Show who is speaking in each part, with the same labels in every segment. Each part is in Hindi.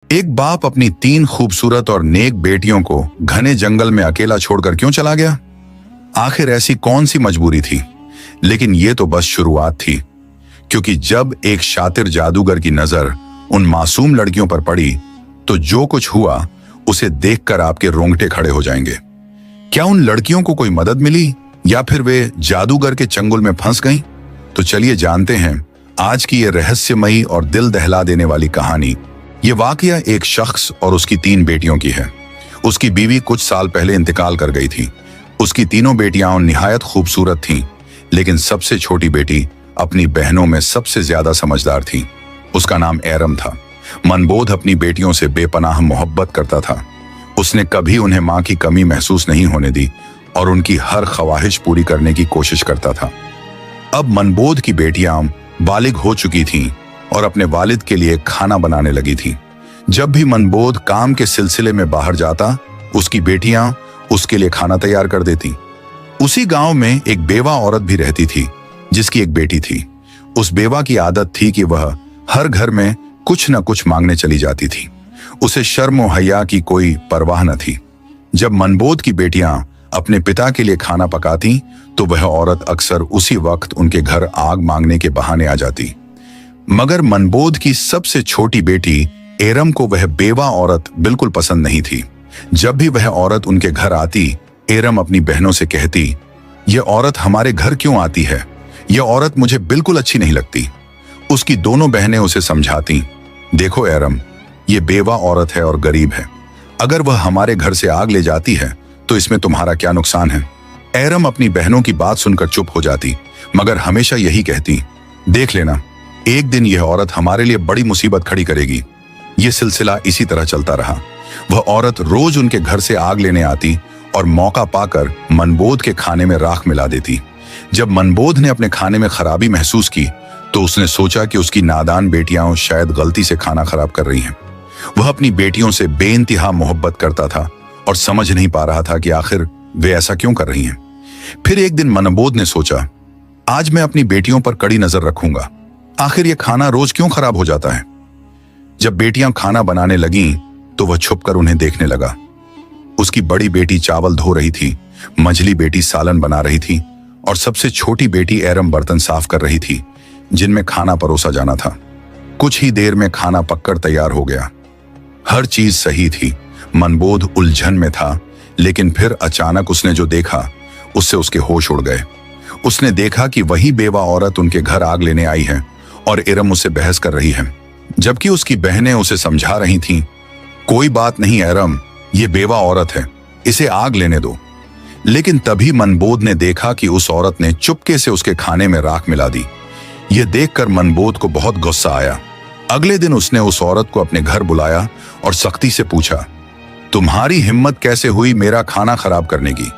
Speaker 1: एक बाप अपनी 3 खूबसूरत और नेक बेटियों को घने जंगल में अकेला छोड़कर क्यों चला गया? आखिर ऐसी कौन सी मजबूरी थी? लेकिन ये तो बस शुरुआत थी, क्योंकि जब एक शातिर जादूगर की नजर उन मासूम लड़कियों पर पड़ी तो जो कुछ हुआ उसे देखकर आपके रोंगटे खड़े हो जाएंगे। क्या उन लड़कियों को कोई मदद मिली या फिर वे जादूगर के चंगुल में फंस गईं? तो चलिए जानते हैं आज की ये रहस्यमयी और दिल दहला देने वाली कहानी। ये वाकया एक शख्स और उसकी 3 बेटियों की है। उसकी बीवी कुछ साल पहले इंतकाल कर गई थी। उसकी तीनों बेटियां निहायत खूबसूरत थीं, लेकिन सबसे छोटी बेटी अपनी बहनों में सबसे ज्यादा समझदार थी। उसका नाम एरम था। मनबोध अपनी बेटियों से बेपनाह मोहब्बत करता था। उसने कभी उन्हें मां की कमी महसूस नहीं होने दी और उनकी हर ख्वाहिश पूरी करने की कोशिश करता था। अब मनबोध की बेटियां बालिग हो चुकी थीं और अपने वालिद के लिए खाना बनाने लगी थी। जब भी मनबोध काम के सिलसिले में बाहर जाता, उसकी बेटियां उसके लिए खाना तैयार कर देती। उसी गांव में एक बेवा औरत भी रहती थी, जिसकी एक बेटी थी। उस बेवा की आदत थी कि वह हर घर में कुछ न कुछ मांगने चली जाती थी। उसे शर्म और हया की कोई परवाह न थी। जब मनबोध की बेटियां अपने पिता के लिए खाना पकाती, तो वह औरत अक्सर उसी वक्त उनके घर आग मांगने के बहाने आ जाती। मगर मनबोध की सबसे छोटी बेटी एरम को वह बेवा औरत बिल्कुल पसंद नहीं थी। जब भी वह औरत उनके घर आती, एरम अपनी बहनों से कहती, यह औरत हमारे घर क्यों आती है? यह औरत मुझे बिल्कुल अच्छी नहीं लगती। उसकी दोनों बहनें उसे समझाती, देखो एरम, ये बेवा औरत है और गरीब है। अगर वह हमारे घर से आग ले जाती है तो इसमें तुम्हारा क्या नुकसान है? एरम अपनी बहनों की बात सुनकर चुप हो जाती, मगर हमेशा यही कहती, देख लेना, एक दिन यह औरत हमारे लिए बड़ी मुसीबत खड़ी करेगी। यह सिलसिला इसी तरह चलता रहा। वह औरत रोज उनके घर से आग लेने आती और मौका पाकर मनबोध के खाने में राख मिला देती। जब मनबोध ने अपने खाने में खराबी महसूस की, तो उसने सोचा कि उसकी नादान बेटियां शायद गलती से खाना खराब कर रही हैं। वह अपनी बेटियों से बेइंतहा मोहब्बत करता था और समझ नहीं पा रहा था कि आखिर वे ऐसा क्यों कर रही हैं। फिर एक दिन मनबोध ने सोचा, आज मैं अपनी बेटियों पर कड़ी नजर रखूंगा। आखिर ये खाना रोज क्यों खराब हो जाता है? जब बेटियां खाना बनाने लगीं, तो वह छुपकर उन्हें देखने लगा। उसकी बड़ी बेटी चावल धो रही थी, मंझली बेटी सालन बना रही थी और सबसे छोटी बेटी एरम बर्तन साफ कर रही थी, जिनमें खाना परोसा जाना था। कुछ ही देर में खाना पककर तैयार हो गया। हर चीज सही थी। मनबोध उलझन में था, लेकिन फिर अचानक उसने जो देखा, उससे उसके होश उड़ गए। उसने देखा कि वही बेवा औरत उनके घर आग लेने आई है और एरम उससे बहस कर रही है, जबकि उसकी बहनें उसे समझा रही थीं, कोई बात नहीं एरम, ये बेवा औरत है, इसे आग लेने दो। लेकिन तभी मनबोध ने देखा कि उस औरत ने चुपके से उसके खाने में राख मिला दी। यह देखकर मनबोध को बहुत गुस्सा आया। अगले दिन उसने उस औरत को अपने घर बुलाया और सख्ती से पूछा, तुम्हारी हिम्मत कैसे हुई मेरा खाना खराब करने की?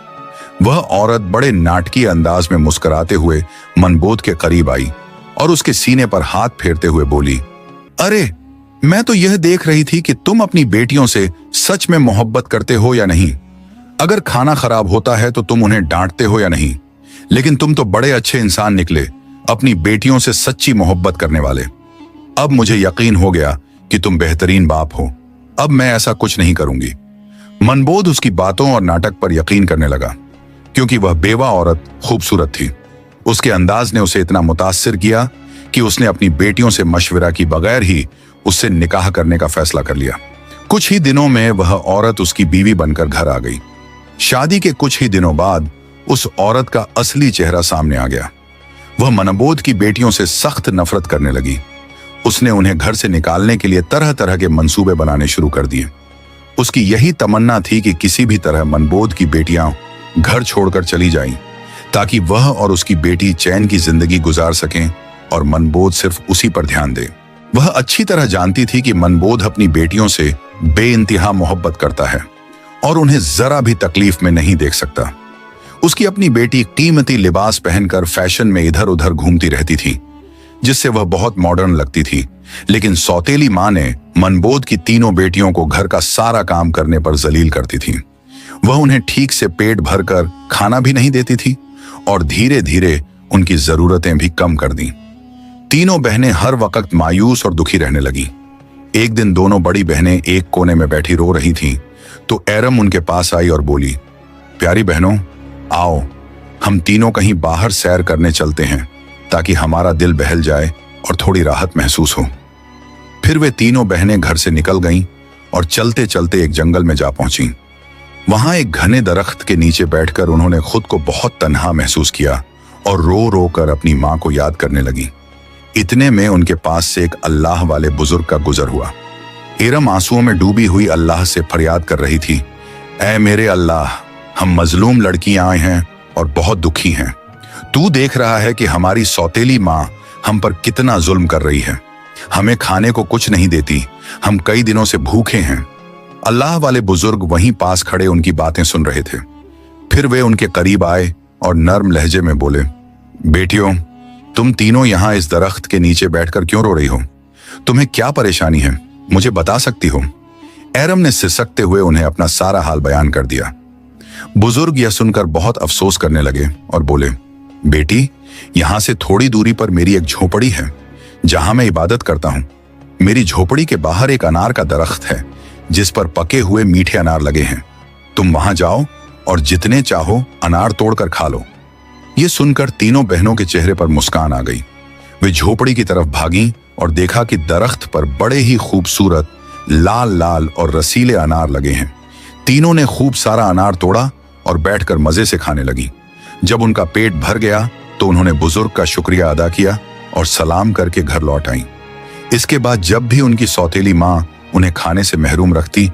Speaker 1: वह औरत बड़े नाटकीय अंदाज में मुस्कुराते हुए मनबोध के करीब आई और उसके सीने पर हाथ फेरते हुए बोली, अरे, मैं तो यह देख रही थी कि तुम अपनी बेटियों से सच में मोहब्बत करते हो या नहीं। अगर खाना खराब होता है तो तुम उन्हें डांटते हो या नहीं। लेकिन तुम तो बड़े अच्छे इंसान निकले, अपनी बेटियों से सच्ची मोहब्बत करने वाले। अब मुझे यकीन हो गया कि तुम बेहतरीन बाप हो। अब मैं ऐसा कुछ नहीं करूंगी। मनबोध उसकी बातों और नाटक पर यकीन करने लगा, क्योंकि वह बेवा औरत खूबसूरत थी। उसके अंदाज ने उसे इतना मुतासिर किया कि उसने अपनी बेटियों से मशवरा की बगैर ही उससे निकाह करने का फैसला कर लिया। कुछ ही दिनों में वह औरत उसकी बीवी बनकर घर आ गई। शादी के कुछ ही दिनों बाद उस औरत का असली चेहरा सामने आ गया। वह मनबोध की बेटियों से सख्त नफरत करने लगी। उसने उन्हें घर से निकालने के लिए तरह तरह के मंसूबे बनाने शुरू कर दिए। उसकी यही तमन्ना थी कि किसी भी तरह मनबोध की बेटियां घर छोड़कर चली जाएं, ताकि वह और उसकी बेटी चैन की जिंदगी गुजार सकें और मनबोध सिर्फ उसी पर ध्यान दे। वह अच्छी तरह जानती थी कि मनबोध अपनी बेटियों से बेइंतहा मोहब्बत करता है और उन्हें जरा भी तकलीफ में नहीं देख सकता। उसकी अपनी बेटी कीमती लिबास पहनकर फैशन में इधर उधर घूमती रहती थी, जिससे वह बहुत मॉडर्न लगती थी। लेकिन सौतेली मां ने मनबोध की तीनों बेटियों को घर का सारा काम करने पर जलील करती थी। वह उन्हें ठीक से पेट भरकर खाना भी नहीं देती थी और धीरे धीरे उनकी जरूरतें भी कम कर दी। तीनों बहनें हर वक्त मायूस और दुखी रहने लगी। एक दिन दोनों बड़ी बहनें एक कोने में बैठी रो रही थीं, तो एरम उनके पास आई और बोली, प्यारी बहनों, आओ हम तीनों कहीं बाहर सैर करने चलते हैं ताकि हमारा दिल बहल जाए और थोड़ी राहत महसूस हो। फिर वे तीनों बहनें घर से निकल गईं और चलते चलते एक जंगल में जा पहुंची। वहां एक घने दरख्त के नीचे बैठकर उन्होंने खुद को बहुत तन्हा महसूस किया और रो रो कर अपनी मां को याद करने लगी। इतने में उनके पास से एक अल्लाह वाले बुजुर्ग का गुजर हुआ। एरम आंसुओं में डूबी हुई अल्लाह से फरियाद कर रही थी, ऐ मेरे अल्लाह, हम मजलूम लड़कियां आए हैं और बहुत दुखी हैं। तू देख रहा है कि हमारी सौतेली माँ हम पर कितना जुल्म कर रही है। हमें खाने को कुछ नहीं देती, हम कई दिनों से भूखे हैं। अल्लाह वाले बुजुर्ग वहीं पास खड़े उनकी बातें सुन रहे थे। फिर वे उनके करीब आए और नर्म लहजे में बोले, बेटियों, तुम तीनों यहां इस दरख्त के नीचे बैठकर क्यों रो रही हो? तुम्हें क्या परेशानी है, मुझे बता सकती हो? एरम ने सिसकते हुए उन्हें अपना सारा हाल बयान कर दिया। बुजुर्ग यह सुनकर बहुत अफसोस करने लगे और बोले, बेटी, यहां से थोड़ी दूरी पर मेरी एक झोपड़ी है जहां मैं इबादत करता हूं। मेरी झोपड़ी के बाहर एक अनार का दरख्त है जिस पर पके हुए मीठे अनार लगे हैं। तुम वहां जाओ और जितने चाहो अनार तोड़कर खा लो। ये सुनकर तीनों बहनों के चेहरे पर मुस्कान आ गई। वे झोपड़ी की तरफ भागी और देखा कि दरख्त पर बड़े ही खूबसूरत लाल लाल और रसीले अनार लगे हैं। तीनों ने खूब सारा अनार तोड़ा और बैठकर मजे से खाने लगी। जब उनका पेट भर गया तो उन्होंने बुजुर्ग का शुक्रिया अदा किया और सलाम करके घर लौट आईं। इसके बाद जब भी उनकी सौतेली माँ उन्हें खाने से महरूम रखती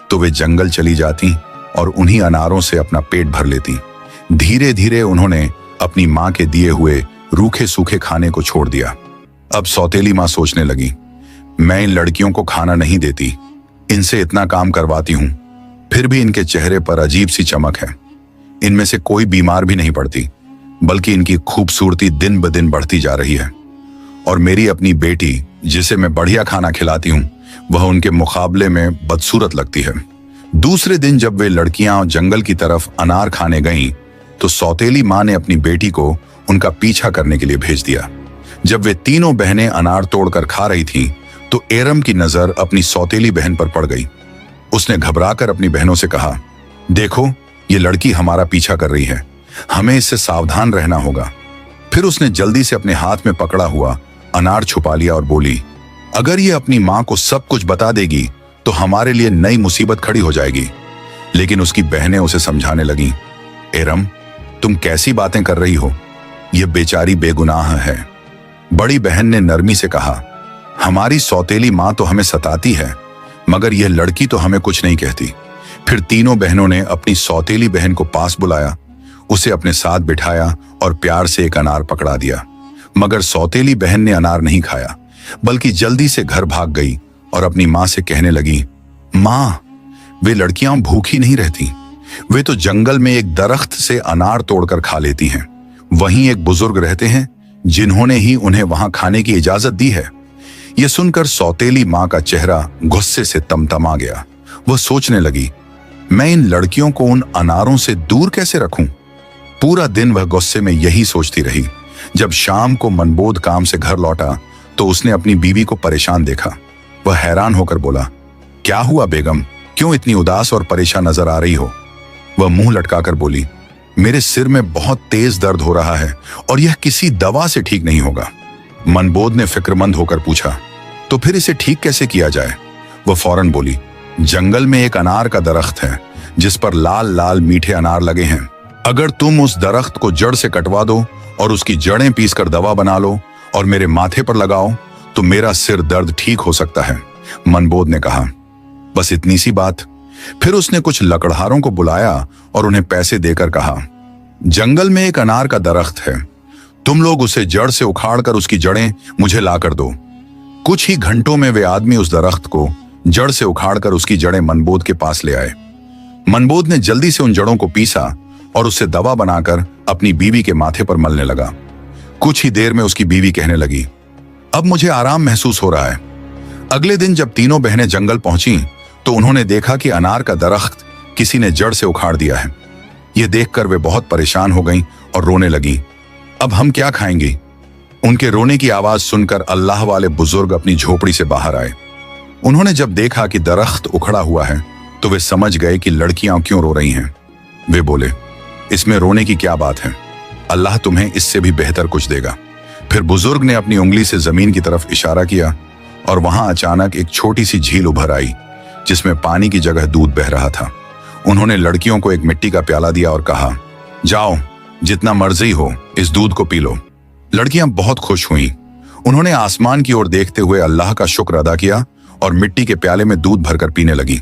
Speaker 1: तो वे जंगल चली जाती और उन्हीं अनारों से अपना पेट भर लेती। धीरे धीरे उन्होंने अपनी माँ के दिए हुए रूखे सूखे खाने को छोड़ दिया। अब सौतेली माँ सोचने लगी, मैं इन लड़कियों को खाना नहीं देती, इनसे इतना काम करवाती हूं, फिर भी इनके चेहरे पर अजीब सी चमक है। इनमें से कोई बीमार भी नहीं पड़ती, बल्कि इनकी खूबसूरती दिन ब दिन बढ़ती जा रही है। और मेरी अपनी बेटी, जिसे मैं बढ़िया खाना खिलाती हूं, वह उनके मुकाबले में बदसूरत लगती है। दूसरे दिन जब वे लड़कियां जंगल की तरफ अनार खाने गईं, तो सौतेली माँ ने अपनी बेटी को उनका पीछा करने के लिए भेज दिया। जब वे तीनों बहनें अनार तोड़कर खा रही थीं, तो एरम की नजर अपनी सौतेली बहन पर पड़ गई। उसने घबराकर अपनी बहनों से कहा, देखो, ये लड़की हमारा पीछा कर रही है, हमें इससे सावधान रहना होगा। फिर उसने जल्दी से अपने हाथ में पकड़ा हुआ अनार छुपा लिया और बोली, अगर ये अपनी माँ को सब कुछ बता देगी तो हमारे लिए नई मुसीबत खड़ी हो जाएगी। लेकिन उसकी बहनें उसे समझाने लगीं, एरम, तुम कैसी बातें कर रही हो, यह बेचारी बेगुनाह है। बड़ी बहन ने नरमी से कहा, हमारी सौतेली माँ तो हमें सताती है, मगर यह लड़की तो हमें कुछ नहीं कहती। फिर तीनों बहनों ने अपनी सौतेली बहन को पास बुलाया, उसे अपने साथ बिठाया और प्यार से एक अनार पकड़ा दिया। मगर सौतेली बहन ने अनार नहीं खाया, बल्कि जल्दी से घर भाग गई और अपनी माँ से कहने लगी, माँ, वे लड़कियां भूखी नहीं रहती, वे तो जंगल में एक दरख्त से अनार तोड़कर खा लेती हैं। वहीं एक बुजुर्ग रहते हैं जिन्होंने ही उन्हें वहां खाने की इजाजत दी है। यह सुनकर सौतेली माँ का चेहरा गुस्से से तमतमा गया। वह सोचने लगी, मैं इन लड़कियों को उन अनारों से दूर कैसे रखूं? पूरा दिन वह गुस्से में यही सोचती रही। जब शाम को मनबोध काम से घर लौटा तो उसने अपनी बीवी को परेशान देखा। वह हैरान होकर बोला, क्या हुआ बेगम, क्यों इतनी उदास और परेशान नजर आ रही हो? वह मुंह लटकाकर बोली, मेरे सिर में बहुत तेज दर्द हो रहा है और यह किसी दवा से ठीक नहीं होगा। मनबोध ने फिक्रमंद होकर पूछा, तो फिर इसे ठीक कैसे किया जाए? वह फौरन बोली, जंगल में एक अनार का दरख्त है जिस पर लाल लाल मीठे अनार लगे हैं। अगर तुम उस दरख्त को जड़ से कटवा दो और उसकी जड़ें पीसकर दवा बना लो और मेरे माथे पर लगाओ तो मेरा सिर दर्द ठीक हो सकता है। मनबोध ने कहा, बस इतनी सी बात? फिर उसने कुछ लकड़हारों को बुलाया और उन्हें पैसे देकर कहा, जंगल में एक अनार का दरख्त है, तुम लोग उसे जड़ से उखाड़कर उसकी जड़ें मुझे लाकर दो। कुछ ही घंटों में वे आदमी उस दरख्त को जड़ से उखाड़कर उसकी जड़ें मनबोध के पास ले आए। मनबोध ने जल्दी से उन जड़ों को पीसा और उससे दवा बनाकर अपनी बीवी के माथे पर मलने लगा। कुछ ही देर में उसकी बीवी कहने लगी, अब मुझे आराम महसूस हो रहा है। अगले दिन जब तीनों बहनें जंगल पहुंची तो उन्होंने देखा कि अनार का दरख्त किसी ने जड़ से उखाड़ दिया है। यह देखकर वे बहुत परेशान हो गईं और रोने लगीं। अब हम क्या खाएंगी? उनके रोने की आवाज सुनकर अल्लाह वाले बुजुर्ग अपनी झोपड़ी से बाहर आए। उन्होंने जब देखा कि दरख्त उखड़ा हुआ है तो वे समझ गए कि लड़कियां क्यों रो रही हैं। वे बोले, इसमें रोने की क्या बात है, अल्लाह तुम्हें इससे भी बेहतर कुछ देगा। फिर बुजुर्ग ने अपनी उंगली से जमीन की तरफ इशारा किया और वहां अचानक एक छोटी सी झील उभर आई जिसमें पानी की जगह दूध बह रहा था। उन्होंने लड़कियों को एक मिट्टी का प्याला दिया और कहा, जाओ जितना मर्जी हो इस दूध को पी लो। लड़कियां बहुत खुश हुईं। उन्होंने आसमान की ओर देखते हुए अल्लाह का शुक्र अदा किया और मिट्टी के प्याले में दूध भरकर पीने लगी।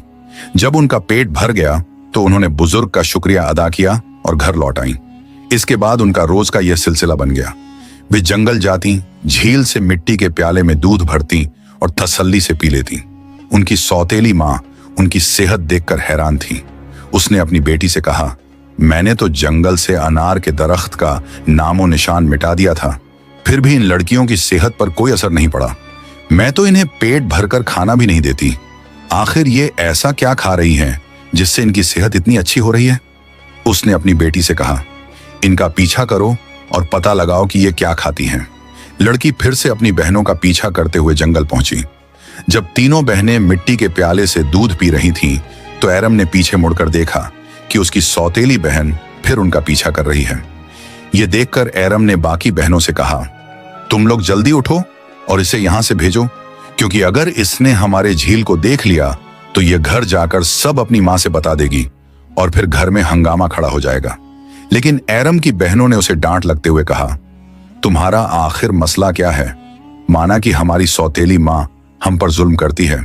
Speaker 1: जब उनका पेट भर गया तो उन्होंने बुजुर्ग का शुक्रिया अदा किया और घर लौट आईं। इसके बाद उनका रोज का यह सिलसिला बन गया। वे जंगल जाती, झील से मिट्टी के प्याले में दूध भरती और तसल्ली से पी लेती। उनकी सौतेली माँ उनकी सेहत देखकर हैरान थी। उसने अपनी बेटी से कहा, मैंने तो जंगल से अनार के दरख्त का नामो निशान मिटा दिया था, फिर भी इन लड़कियों की सेहत पर कोई असर नहीं पड़ा। मैं तो इन्हें पेट भरकर खाना भी नहीं देती। आखिर ये ऐसा क्या खा रही हैं जिससे इनकी सेहत इतनी अच्छी हो रही है? उसने अपनी बेटी से कहा, इनका पीछा करो और पता लगाओ कि ये क्या खाती हैं। लड़की फिर से अपनी बहनों का पीछा करते हुए जंगल पहुंची। जब तीनों बहनें मिट्टी के प्याले से दूध पी रही थीं, तो एरम ने पीछे मुड़कर देखा कि उसकी सौतेली बहन फिर उनका पीछा कर रही है। यह देखकर एरम ने बाकी बहनों से कहा, तुम लोग जल्दी उठो और इसे यहां से भेजो, क्योंकि अगर इसने हमारे झील को देख लिया तो यह घर जाकर सब अपनी मां से बता देगी और फिर घर में हंगामा खड़ा हो जाएगा। लेकिन एरम की बहनों ने उसे डांट लगते हुए कहा, तुम्हारा आखिर मसला क्या है? माना कि हमारी सौतेली मां हम पर जुल्म करती है,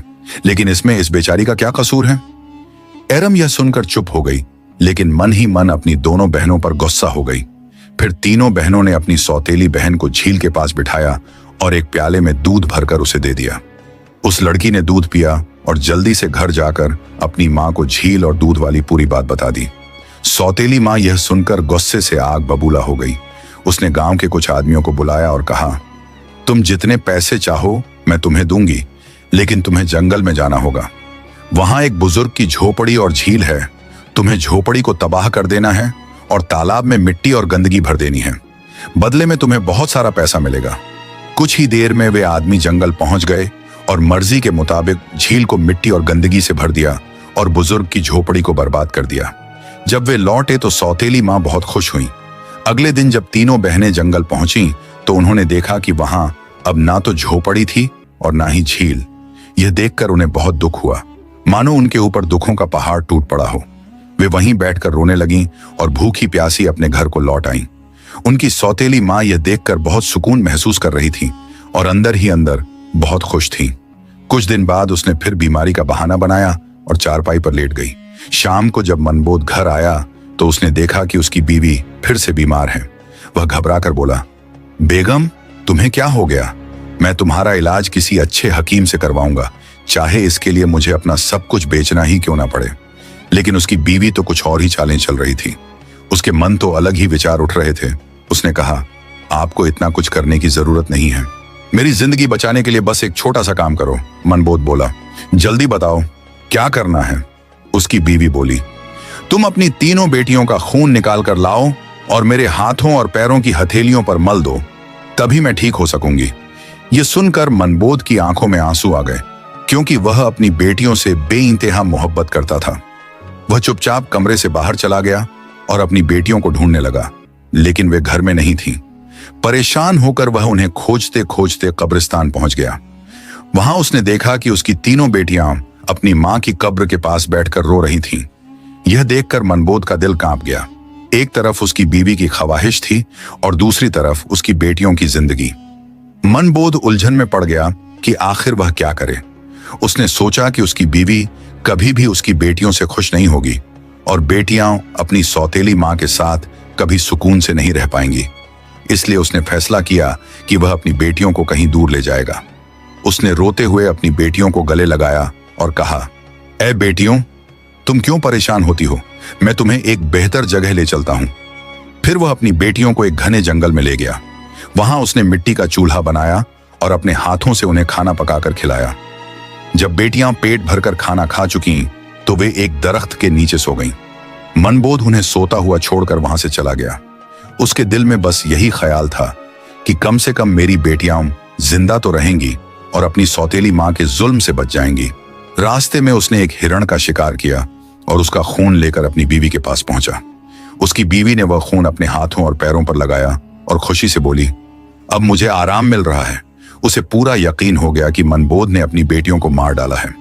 Speaker 1: लेकिन इसमें इस बेचारी का क्या कसूर है? एरम यह सुनकर चुप हो गई, लेकिन मन ही मन अपनी दोनों बहनों पर गुस्सा हो गई। फिर तीनों बहनों ने अपनी सौतेली बहन को झील के पास बिठाया और एक प्याले में दूध भरकर उसे दे दिया। उस लड़की ने दूध पिया और जल्दी से घर जाकर अपनी मां को झील और दूध वाली पूरी बात बता दी। सौतेली मां यह सुनकर गुस्से से आग बबूला हो गई। उसने गांव के कुछ आदमियों को बुलाया और कहा, तुम जितने पैसे चाहो मैं तुम्हें दूंगी, लेकिन तुम्हें जंगल में जाना होगा। वहां एक बुजुर्ग की झोपड़ी और झील है। तुम्हें झोपड़ी को तबाह कर देना है और तालाब में मिट्टी और गंदगी भर देनी है। बदले में तुम्हें बहुत सारा पैसा मिलेगा। कुछ ही देर में वे आदमी जंगल पहुंच गए और मर्जी के मुताबिक झील को मिट्टी और गंदगी से भर दिया और बुजुर्ग की झोपड़ी को बर्बाद कर दिया। जब वे लौटे तो सौतेली मां बहुत खुश हुई। अगले दिन जब तीनों बहनें जंगल पहुंची तो उन्होंने देखा कि वहां अब ना तो झोपड़ी थी और ना ही झील। यह देखकर उन्हें बहुत दुख हुआ, मानो उनके ऊपर दुखों का पहाड़ टूट पड़ा हो। वे वहीं बैठकर रोने लगीं और भूखी प्यासी अपने घर को लौट आईं। उनकी सौतेली मां यह देखकर बहुत सुकून महसूस कर रही थी और अंदर ही अंदर बहुत खुश थी। कुछ दिन बाद उसने फिर बीमारी का बहाना बनाया और चारपाई पर लेट गई। शाम को जब मनबोध घर आया तो उसने देखा कि उसकी बीवी फिर से बीमार है। वह घबराकर बोला, बेगम तुम्हें क्या हो गया? मैं तुम्हारा इलाज किसी अच्छे हकीम से करवाऊंगा, चाहे इसके लिए मुझे अपना सब कुछ बेचना ही क्यों ना पड़े। लेकिन उसकी बीवी तो कुछ और ही चालें चल रही थी। उसके मन तो अलग ही विचार उठ रहे थे। उसने कहा, आपको इतना कुछ करने की जरूरत नहीं है। मेरी जिंदगी बचाने के लिए बस एक छोटा सा काम करो। मनबोध बोला, जल्दी बताओ क्या करना है? उसकी बीवी बोली, तुम अपनी तीनों बेटियों का खून निकाल कर लाओ और मेरे हाथों और पैरों की हथेलियों पर मल दो, तभी मैं ठीक हो सकूंगी। यह सुनकर मनबोध की आंखों में आंसू आ गए, क्योंकि वह अपनी बेटियों से बेइंतहा मोहब्बत करता था। वह चुपचाप कमरे से बाहर चला गया और अपनी बेटियों को ढूंढने लगा, लेकिन वे घर में नहीं थीं। परेशान होकर वह उन्हें खोजते खोजते कब्रिस्तान पहुंच गया। वहां उसने देखा कि उसकी तीनों बेटियां अपनी मां की कब्र के पास बैठकर रो रही थीं। यह देखकर मनबोध का दिल कांप गया। एक तरफ उसकी बीवी की ख्वाहिश थी और दूसरी तरफ उसकी बेटियों की जिंदगी। मनबोध उलझन में पड़ गया कि आखिर वह क्या करे। उसने सोचा कि उसकी बीवी कभी भी उसकी बेटियों से खुश नहीं होगी और बेटियां अपनी सौतेली मां के साथ कभी सुकून से नहीं रह पाएंगी। इसलिए उसने फैसला किया कि वह अपनी बेटियों को कहीं दूर ले जाएगा। उसने रोते हुए अपनी बेटियों को गले लगाया और कहा, ऐ बेटियों, तुम क्यों परेशान होती हो? मैं तुम्हें एक बेहतर जगह ले चलता हूं। फिर वह अपनी बेटियों को एक घने जंगल में ले गया। वहां उसने मिट्टी का चूल्हा बनाया और अपने हाथों से उन्हें खाना पकाकर खिलाया। जब बेटियां पेट भरकर खाना खा चुकी तो वे एक दरख्त के नीचे सो गईं। मनबोध उन्हें सोता हुआ छोड़कर वहां से चला गया। उसके दिल में बस यही ख्याल था कि कम से कम मेरी बेटियां जिंदा तो रहेंगी और अपनी सौतेली मां के जुल्म से बच जाएंगी। रास्ते में उसने एक हिरण का शिकार किया और उसका खून लेकर अपनी बीवी के पास पहुंचा। उसकी बीवी ने वह खून अपने हाथों और पैरों पर लगाया और खुशी से बोली, अब मुझे आराम मिल रहा है। उसे पूरा यकीन हो गया कि मनबोध ने अपनी बेटियों को मार डाला है।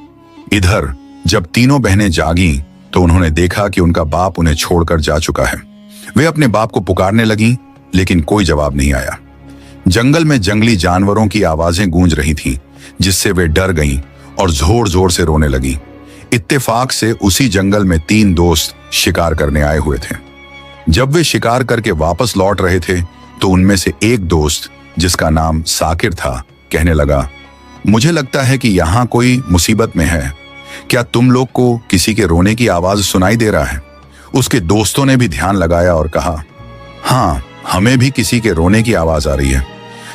Speaker 1: इधर जब तीनों बहनें जागीं तो उन्होंने देखा कि उनका बाप उन्हें छोड़कर जा चुका है। वे अपने बाप को पुकारने लगीं, लेकिन कोई जवाब नहीं आया। जंगल में जंगली जानवरों की आवाजें गूंज रही थीं, जिससे वे डर गईं और जोर जोर से रोने लगीं। इत्तेफाक से उसी जंगल में 3 दोस्त शिकार करने आए हुए थे। जब वे शिकार करके वापस लौट रहे थे तो उनमें से एक दोस्त, जिसका नाम साकिर था, कहने लगा, मुझे लगता है कि यहाँ कोई मुसीबत में है। क्या तुम लोग को किसी के रोने की आवाज सुनाई दे रहा है? उसके दोस्तों ने भी ध्यान लगाया और कहा, हाँ, हमें भी किसी के रोने की आवाज आ रही है।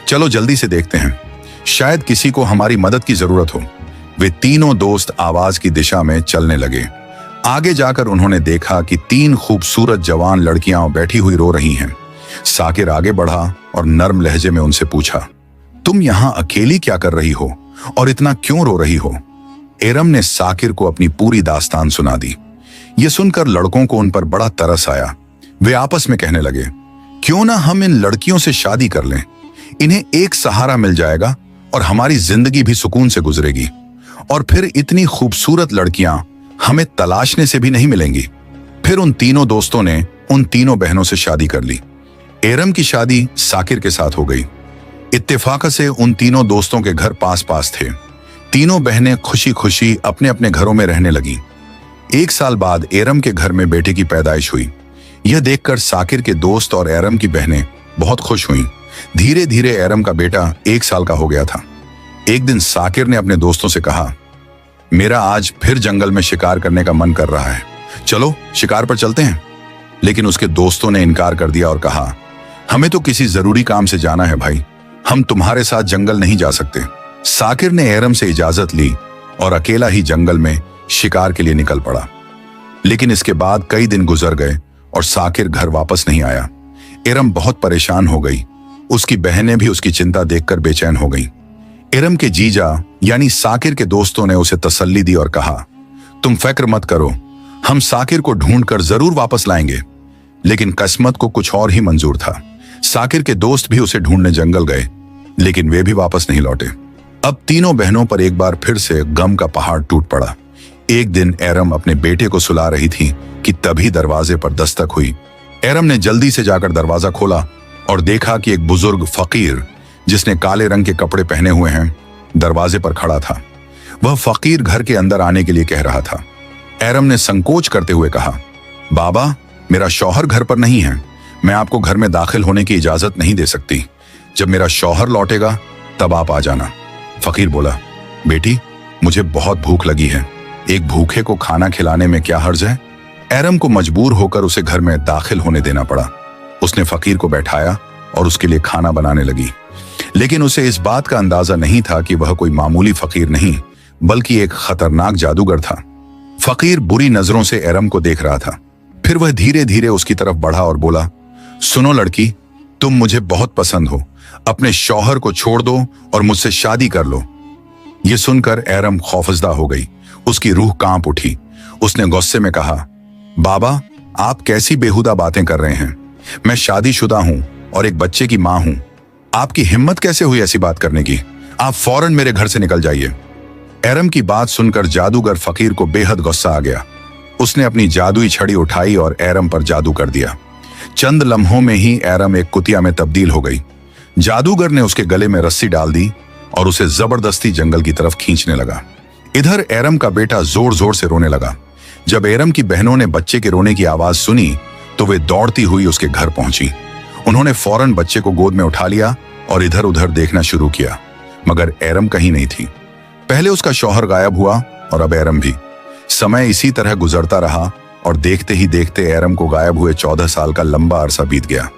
Speaker 1: चलो जल्दी से देखते हैं, शायद किसी को हमारी मदद की जरूरत हो। वे तीनों दोस्त आवाज की दिशा में चलने लगे। आगे जाकर उन्होंने देखा कि 3 खूबसूरत जवान लड़कियां बैठी हुई रो रही हैं। साकिर आगे बढ़ा और नर्म लहजे में उनसे पूछा, तुम यहां अकेली क्या कर रही हो और इतना क्यों रो रही हो? एरम ने साकिर को अपनी पूरी दास्तान सुना दी। ये सुनकर लड़कों को उन पर बड़ा तरस आया। वे आपस में कहने लगे, क्यों ना हम इन लड़कियों से शादी कर लें। इन्हें एक सहारा मिल जाएगा और हमारी जिंदगी भी सुकून से गुजरेगी। और फिर इतनी खूबसूरत लड़कियां हमें तलाशने से भी नहीं मिलेंगी। फिर उन तीनों दोस्तों ने उन तीनों बहनों से शादी कर ली। एरम की शादी साकिर के साथ हो गई। इत्तेफाक से उन तीनों दोस्तों के घर पास पास थे। तीनों बहनें खुशी खुशी अपने अपने घरों में रहने लगीं। 1 साल बाद एरम के घर में बेटे की पैदाइश हुई। यह देखकर साकिर के दोस्त और एरम की बहनें बहुत खुश हुईं। धीरे धीरे एरम का बेटा 1 साल का हो गया था। एक दिन साकिर ने अपने दोस्तों से कहा, मेरा आज फिर जंगल में शिकार करने का मन कर रहा है, चलो शिकार पर चलते हैं। लेकिन उसके दोस्तों ने इनकार कर दिया और कहा, हमें तो किसी जरूरी काम से जाना है भाई, हम तुम्हारे साथ जंगल नहीं जा सकते। साकिर ने एरम से इजाजत ली और अकेला ही जंगल में शिकार के लिए निकल पड़ा। लेकिन इसके बाद कई दिन गुजर गए और साकिर घर वापस नहीं आया। एरम बहुत परेशान हो गई। उसकी बहनें भी उसकी चिंता देखकर बेचैन हो गईं। एरम के जीजा यानी साकिर के दोस्तों ने उसे तसल्ली दी और कहा, तुम फिक्र मत करो, हम साकिर को ढूंढकर जरूर वापस लाएंगे। लेकिन किस्मत को कुछ और ही मंजूर था। साकिर के दोस्त भी उसे ढूंढने जंगल गए, लेकिन वे भी वापस नहीं लौटे। अब तीनों बहनों पर एक बार फिर से गम का पहाड़ टूट पड़ा। एक दिन एरम अपने बेटे को सुला रही थी कि तभी दरवाजे पर दस्तक हुई। एरम ने जल्दी से जाकर दरवाजा खोला और देखा कि एक बुजुर्ग फकीर, जिसने काले रंग के कपड़े पहने हुए हैं, दरवाजे पर खड़ा था। वह फकीर घर के अंदर आने के लिए कह रहा था। एरम ने संकोच करते हुए कहा, बाबा, मेरा शौहर घर पर नहीं है, मैं आपको घर में दाखिल होने की इजाजत नहीं दे सकती। जब मेरा शौहर लौटेगा तब आप आ जाना। फकीर बोला, बेटी, मुझे बहुत भूख लगी है, एक भूखे को खाना खिलाने में क्या हर्ज है? एरम को मजबूर होकर उसे घर में दाखिल होने देना पड़ा। उसने फकीर को बैठाया और उसके लिए खाना बनाने लगी। लेकिन उसे इस बात का अंदाजा नहीं था कि वह कोई मामूली फकीर नहीं, बल्कि एक खतरनाक जादूगर था। फकीर बुरी नजरों से एरम को देख रहा था। फिर वह धीरे धीरे उसकी तरफ बढ़ा और बोला, सुनो लड़की, तुम मुझे बहुत पसंद हो, अपने शौहर को छोड़ दो और मुझसे शादी कर लो। यह सुनकर एरम खौफजदा हो गई। उसकी रूह कांप उठी। उसने गुस्से में कहा, बाबा, आप कैसी बेहुदा बातें कर रहे हैं? मैं शादीशुदा हूं और एक बच्चे की मां हूं। आपकी हिम्मत कैसे हुई ऐसी बात करने की? आप फौरन मेरे घर से निकल जाइए। एरम की बात सुनकर जादूगर फकीर को बेहद गुस्सा आ गया। उसने अपनी जादुई छड़ी उठाई और एरम पर जादू कर दिया। चंद लम्हों में ही एरम एक कुतिया में तब्दील हो गई। जादूगर ने उसके गले में रस्सी डाल दी और उसे जबरदस्ती जंगल की तरफ खींचने लगा। इधर एरम का बेटा जोर जोर से रोने लगा। जब एरम की बहनों ने बच्चे के रोने की आवाज सुनी तो वे दौड़ती हुई उसके घर पहुंची। उन्होंने फौरन बच्चे को गोद में उठा लिया और इधर उधर देखना शुरू किया, मगर एरम कहीं नहीं थी। पहले उसका शौहर गायब हुआ और अब एरम भी। समय इसी तरह गुजरता रहा और देखते ही देखते एरम को गायब हुए 14 साल का लंबा अरसा बीत गया।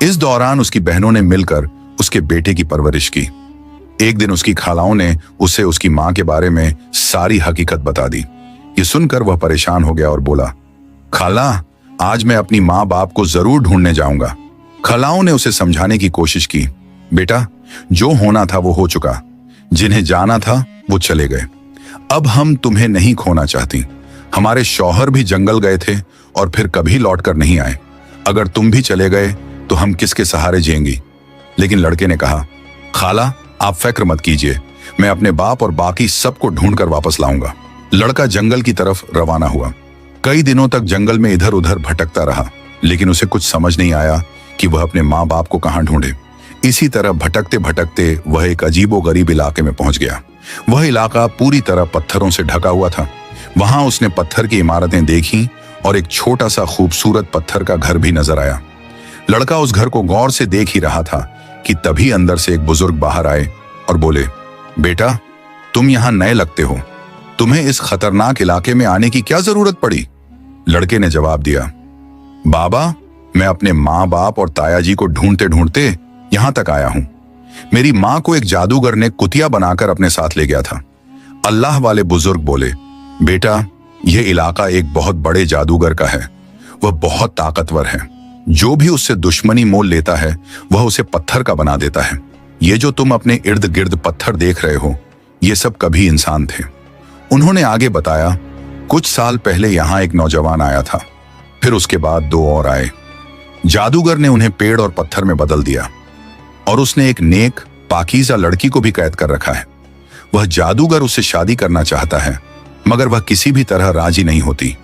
Speaker 1: इस दौरान उसकी बहनों ने मिलकर उसके बेटे की परवरिश की। एक दिन उसकी खालाओं ने उसे उसकी मां के बारे में सारी हकीकत बता दी। ये सुनकर वह परेशान हो गया और बोला, खाला, आज मैं अपनी माँ बाप को जरूर ढूंढने जाऊंगा। खालाओं ने उसे समझाने की कोशिश की, बेटा, जो होना था वो हो चुका। जिन्हें जाना था वो चले गए। अब हम तुम्हें नहीं खोना चाहती। हमारे शौहर भी जंगल गए थे और फिर कभी लौटकर नहीं आए। अगर तुम भी चले गए तो हम किसके सहारे जिएंगी? लेकिन लड़के ने कहा, खाला आप फिक्र मत कीजिए, मैं अपने बाप और बाकी सबको ढूंढ कर वापस लाऊंगा। लड़का जंगल की तरफ रवाना हुआ। कई दिनों तक जंगल में इधर उधर भटकता रहा, लेकिन उसे कुछ समझ नहीं आया कि वह अपने माँ बाप को कहाँ ढूंढे। इसी तरह भटकते भटकते वह एक अजीबोगरीब इलाके में पहुंच गया। वह इलाका पूरी तरह पत्थरों से ढका हुआ था। वहां उसने पत्थर की इमारतें देखी और एक छोटा सा खूबसूरत पत्थर का घर भी नजर आया। लड़का उस घर को गौर से देख ही रहा था कि तभी अंदर से एक बुजुर्ग बाहर आए और बोले, बेटा तुम यहाँ नए लगते हो, तुम्हें इस खतरनाक इलाके में आने की क्या जरूरत पड़ी? लड़के ने जवाब दिया, बाबा मैं अपने माँ बाप और ताया जी को ढूंढते ढूंढते यहां तक आया हूं। मेरी माँ को एक जादूगर ने कुतिया बनाकर अपने साथ ले गया था। अल्लाह वाले बुजुर्ग बोले, बेटा यह इलाका एक बहुत बड़े जादूगर का है, वह बहुत ताकतवर है। जो भी उससे दुश्मनी मोल लेता है वह उसे पत्थर का बना देता है। ये जो तुम अपने इर्द गिर्द पत्थर देख रहे हो ये सब कभी इंसान थे। उन्होंने आगे बताया, कुछ साल पहले यहां एक नौजवान आया था, फिर उसके बाद 2 और आए। जादूगर ने उन्हें पेड़ और पत्थर में बदल दिया और उसने एक नेक पाकीज़ा लड़की को भी कैद कर रखा है। वह जादूगर उससे शादी करना चाहता है मगर वह किसी भी तरह राजी नहीं होती।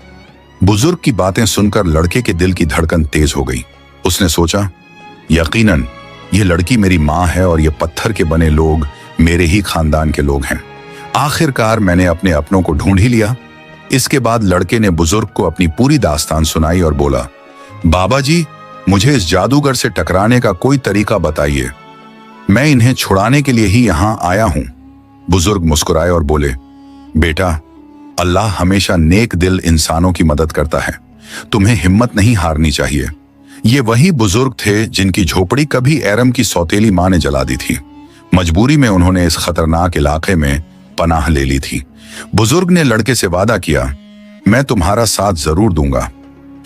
Speaker 1: बुजुर्ग की बातें सुनकर लड़के के दिल की धड़कन तेज हो गई। उसने सोचा, यकीनन यह लड़की मेरी माँ है और ये पत्थर के बने लोग मेरे ही खानदान के लोग हैं। आखिरकार मैंने अपने अपनों को ढूंढ ही लिया। इसके बाद लड़के ने बुजुर्ग को अपनी पूरी दास्तान सुनाई और बोला, बाबा जी मुझे इस जादूगर से टकराने का कोई तरीका बताइए, मैं इन्हें छुड़ाने के लिए ही यहां आया हूं। बुजुर्ग मुस्कुराए और बोले, बेटा अल्लाह हमेशा नेक दिल इंसानों की मदद करता है, तुम्हें हिम्मत नहीं हारनी चाहिए। ये वही बुजुर्ग थे जिनकी झोपड़ी कभी एरम की सौतेली मां ने जला दी थी। मजबूरी में उन्होंने इस खतरनाक इलाके में पनाह ले ली थी। बुजुर्ग ने लड़के से वादा किया, मैं तुम्हारा साथ जरूर दूंगा।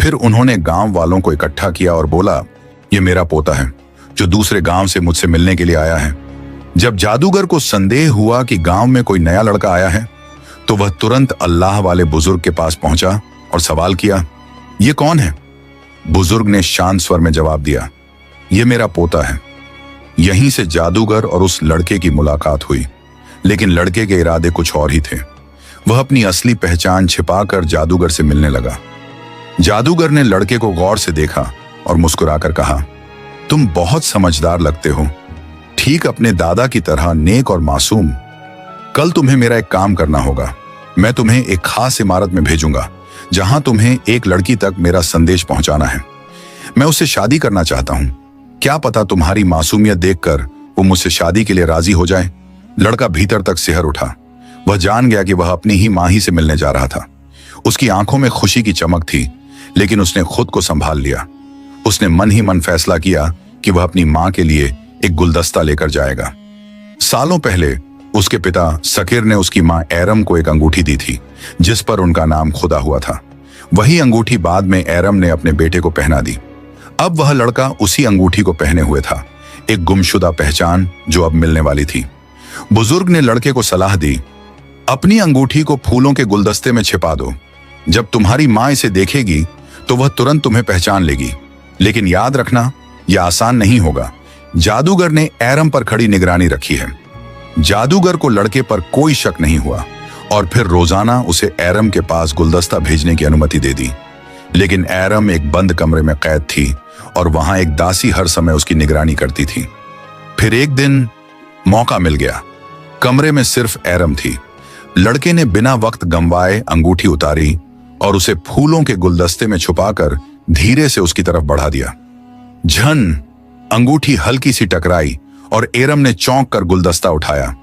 Speaker 1: फिर उन्होंने गांव वालों को इकट्ठा किया और बोला, ये मेरा पोता है जो दूसरे गांव से मुझसे मिलने के लिए आया है। जब जादूगर को संदेह हुआ कि गांव में कोई नया लड़का आया है तो वह तुरंत अल्लाह वाले बुजुर्ग के पास पहुंचा और सवाल किया, ये कौन है? बुजुर्ग ने शांत स्वर में जवाब दिया, ये मेरा पोता है। यहीं से जादूगर और उस लड़के की मुलाकात हुई, लेकिन लड़के के इरादे कुछ और ही थे। वह अपनी असली पहचान छिपाकर जादूगर से मिलने लगा। जादूगर ने लड़के को गौर से देखा और मुस्कुराकर कहा, तुम बहुत समझदार लगते हो, ठीक अपने दादा की तरह नेक और मासूम। कल तुम्हें मेरा एक काम करना होगा। मैं तुम्हें एक खास इमारत में भेजूंगा जहां तुम्हें एक लड़की तक मेरा संदेश पहुंचाना है। मैं उससे शादी करना चाहता हूं। क्या पता तुम्हारी मासूमियत देखकर वो मुझसे शादी के लिए राजी हो जाए। लड़का भीतर तक सिहर उठा। वह जान गया कि वह अपनी ही मां ही से मिलने जा रहा था। उसकी आंखों में खुशी की चमक थी, लेकिन उसने खुद को संभाल लिया। उसने मन ही मन फैसला किया कि वह अपनी मां के लिए एक गुलदस्ता लेकर जाएगा। सालों पहले उसके पिता सकीर ने उसकी मां एरम को एक अंगूठी दी थी जिस पर उनका नाम खुदा हुआ था। वही अंगूठी बाद में एरम ने अपने बेटे को पहना दी। अब वह लड़का उसी अंगूठी को पहने हुए था, एक गुमशुदा पहचान जो अब मिलने वाली थी। बुजुर्ग ने लड़के को सलाह दी, अपनी अंगूठी को फूलों के गुलदस्ते में छिपा दो। जब तुम्हारी मां इसे देखेगी तो वह तुरंत तुम्हें पहचान लेगी। लेकिन याद रखना, यह आसान नहीं होगा। जादूगर ने एरम पर खड़ी निगरानी रखी है। जादूगर को लड़के पर कोई शक नहीं हुआ और फिर रोजाना उसे एरम के पास गुलदस्ता भेजने की अनुमति दे दी। लेकिन एरम एक बंद कमरे में कैद थी और वहां एक दासी हर समय उसकी निगरानी करती थी। फिर एक दिन मौका मिल गया। कमरे में सिर्फ एरम थी। लड़के ने बिना वक्त गंवाए अंगूठी उतारी और उसे फूलों के गुलदस्ते में छुपाकर धीरे से उसकी तरफ बढ़ा दिया। झन अंगूठी हल्की सी टकराई और एरम ने चौंक कर गुलदस्ता उठाया।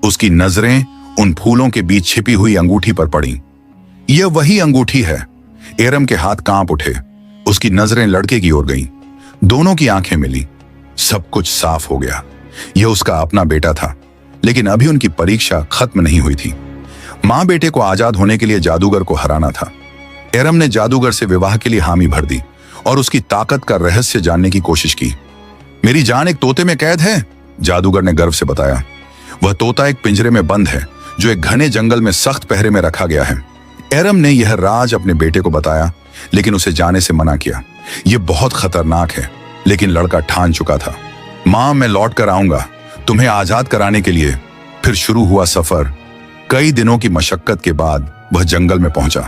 Speaker 1: उसकी नजरें उन फूलों के बीच छिपी हुई अंगूठी पर पड़ी। यह वही अंगूठी है। एरम के हाथ कांप उठे। उसकी नजरें लड़के की ओर गईं। दोनों की आंखें मिली। सब कुछ साफ हो गया। यह उसका अपना बेटा था, लेकिन अभी उनकी परीक्षा खत्म नहीं हुई थी। मां बेटे को आजाद होने के लिए जादूगर को हराना था। एरम ने जादूगर से विवाह के लिए हामी भर दी और उसकी ताकत का रहस्य जानने की कोशिश की। मेरी जान एक तोते में कैद है, जादूगर ने गर्व से बताया। वह तोता एक पिंजरे में बंद है जो एक घने जंगल में सख्त पहरे में रखा गया है। एरम ने यह राज अपने बेटे को बताया, लेकिन उसे जाने से मना किया। यह बहुत खतरनाक है, लेकिन लड़का ठान चुका था। मां, मैं लौट कर आऊंगा तुम्हें आजाद कराने के लिए। फिर शुरू हुआ सफर। कई दिनों की मशक्कत के बाद वह जंगल में पहुंचा।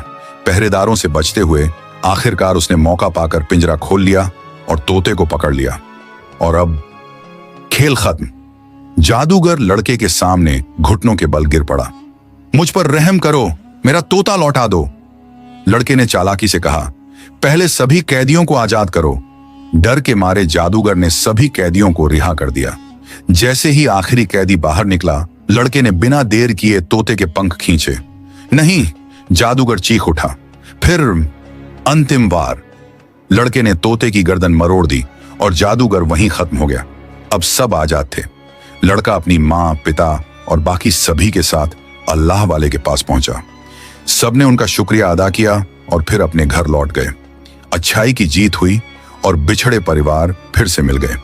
Speaker 1: पहरेदारों से बचते हुए आखिरकार उसने मौका पाकर पिंजरा खोल लिया और तोते को पकड़ लिया। और अब खेल खत्म। जादूगर लड़के के सामने घुटनों के बल गिर पड़ा। मुझ पर रहम करो, मेरा तोता लौटा दो। लड़के ने चालाकी से कहा, पहले सभी कैदियों को आजाद करो। डर के मारे जादूगर ने सभी कैदियों को रिहा कर दिया। जैसे ही आखिरी कैदी बाहर निकला, लड़के ने बिना देर किए तोते के पंख खींचे। नहीं, जादूगर चीख उठा। फिर अंतिम वार। लड़के ने तोते की गर्दन मरोड़ दी और जादूगर वहीं खत्म हो गया। अब सब आजाद थे। लड़का अपनी मां, पिता और बाकी सभी के साथ अल्लाह वाले के पास पहुंचा। सबने उनका शुक्रिया अदा किया और फिर अपने घर लौट गए। अच्छाई की जीत हुई और बिछड़े परिवार फिर से मिल गए।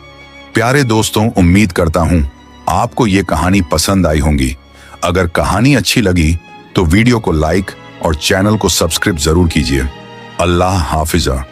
Speaker 1: प्यारे दोस्तों, उम्मीद करता हूं आपको ये कहानी पसंद आई होंगी। अगर कहानी अच्छी लगी तो वीडियो को लाइक और चैनल को सब्सक्राइब जरूर कीजिए। अल्लाह हाफिजा।